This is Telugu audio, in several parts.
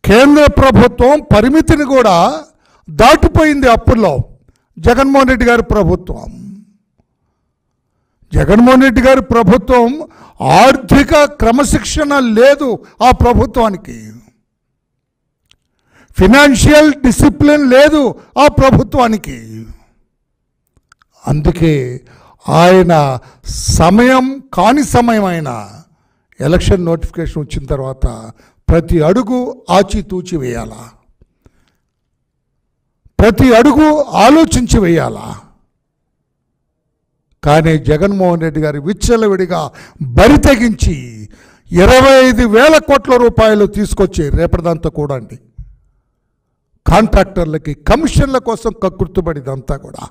కేంద్ర ప్రభుత్వం పరిమితిని కూడా దాటిపోయింది. అప్పుల్లో జగన్మోహన్ రెడ్డి గారి ప్రభుత్వం ఆర్థిక క్రమశిక్షణ లేదు. ఆ ప్రభుత్వానికి ఫినాన్షియల్ డిసిప్లిన్ లేదు. ఆ ప్రభుత్వానికి అందుకే ఆయన కాని సమయం అయిన ఎలక్షన్ నోటిఫికేషన్ వచ్చిన తర్వాత ప్రతి అడుగు ఆచితూచి వేయాలా, ప్రతి అడుగు ఆలోచించి వేయాలా. కానీ జగన్మోహన్ రెడ్డి గారు విచ్చలవిడిగా బరి తెగించి 25,000 కోట్ల రూపాయలు తీసుకొచ్చి రేపటిదంతా కూడా అండి కాంట్రాక్టర్లకి కమిషన్ల కోసం కక్కుర్తుపడిదంతా కూడా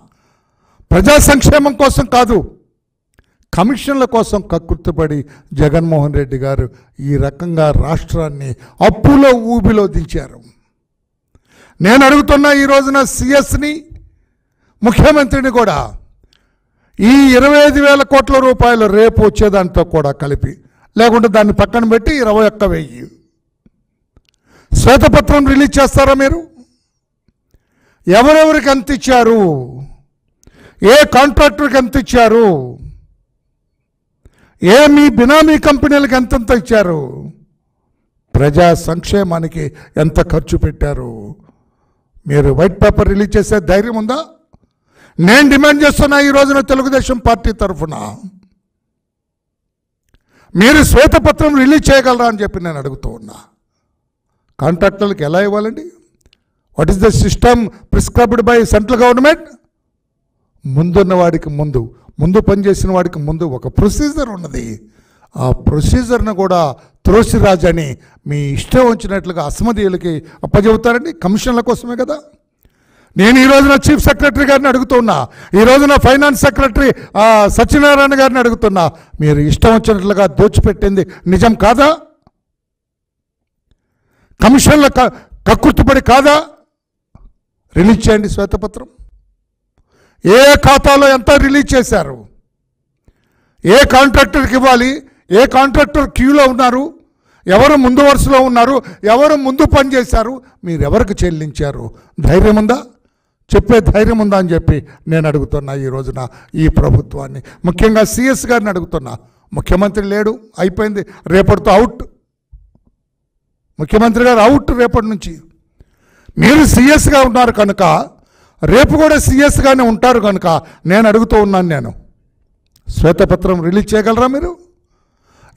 ప్రజా సంక్షేమం కోసం కాదు, కమిషన్ల కోసం కక్కుర్తుపడి జగన్మోహన్ రెడ్డి గారు ఈ రకంగా రాష్ట్రాన్ని అప్పులో ఊబిలో దించారు. నేను అడుగుతున్నా ఈ రోజున సిఎస్ని, ముఖ్యమంత్రిని కూడా ఈ 25,000 కోట్ల రూపాయలు రేపు వచ్చేదాంతో కూడా కలిపి, లేకుంటే దాన్ని పక్కన పెట్టి 21,000 శ్వేతపత్రం రిలీజ్ చేస్తారా మీరు? ఎవరెవరికి ఎంత ఇచ్చారు, ఏ కాంట్రాక్టర్కి ఎంత ఇచ్చారు, ఏ మీ బినామీ కంపెనీలకు ఎంతెంత ఇచ్చారు, ప్రజా సంక్షేమానికి ఎంత ఖర్చు పెట్టారు? మీరు వైట్ పేపర్ రిలీజ్ చేసే ధైర్యం ఉందా? నేను డిమాండ్ చేస్తున్నా ఈ రోజున తెలుగుదేశం పార్టీ తరఫున మీరు శ్వేతపత్రం రిలీజ్ చేయగలరా అని చెప్పి నేను అడుగుతూ ఉన్నా. కాంట్రాక్టర్లకు ఎలా ఇవ్వాలండి? What is the system prescribed by central government? ముందున్న వాడికి ముందు పనిచేసిన వాడికి ముందు ఒక ప్రొసీజర్ ఉన్నది. ఆ ప్రొసీజర్ను కూడా త్రోసిరాజని మీ ఇష్టం వచ్చినట్లుగా అసమధీయులకి అప్పచెబుతారండి. కమిషన్ల కోసమే కదా. నేను ఈ రోజున చీఫ్ సెక్రటరీ గారిని అడుగుతున్నా, ఈ రోజున ఫైనాన్స్ సెక్రటరీ సత్యనారాయణ గారిని అడుగుతున్నా, మీరు ఇష్టం వచ్చినట్లుగా దోచిపెట్టింది నిజం కాదా? కమిషన్ల కక్కుర్తిపడి కాదా? రిలీజ్ చేయండి శ్వేతపత్రం. ఏ ఖాతాలో ఎంత రిలీజ్ చేశారు, ఏ కాంట్రాక్టర్కి ఇవ్వాలి, ఏ కాంట్రాక్టర్ క్యూలో ఉన్నారు, ఎవరు ముందు వరుసలో ఉన్నారు, ఎవరు ముందు పనిచేశారు, మీరు ఎవరికి చెల్లించారు? ధైర్యం ఉందా? చెప్పే ధైర్యం ఉందా అని చెప్పి నేను అడుగుతున్నా ఈ రోజున ఈ ప్రభుత్వాన్ని. ముఖ్యంగా సిఎస్ గారిని అడుగుతున్నా. ముఖ్యమంత్రి లేడు, అయిపోయింది, రేపటితో అవుట్. ముఖ్యమంత్రి గారు అవుట్ రేపటి నుంచి. మీరు సిఎస్గా ఉన్నారు కనుక రేపు కూడా సిఎస్గానే ఉంటారు కనుక నేను అడుగుతూ ఉన్నాను, నేను శ్వేతపత్రం రిలీజ్ చేయగలరా మీరు?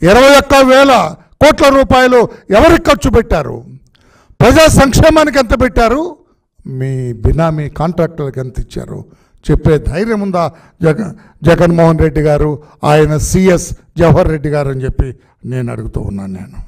21,000 కోట్ల రూపాయలు ఎవరికి ఖర్చు పెట్టారు? ప్రజా సంక్షేమానికి ఎంత పెట్టారు? మీ బినామీ కాంట్రాక్టర్లకు ఎంత ఇచ్చారు? చెప్పే ధైర్యం ఉందా జగన్మోహన్ రెడ్డి గారు, ఆయన సిఎస్ జవహర్ రెడ్డి గారు అని చెప్పి నేను అడుగుతూ ఉన్నాను నేను.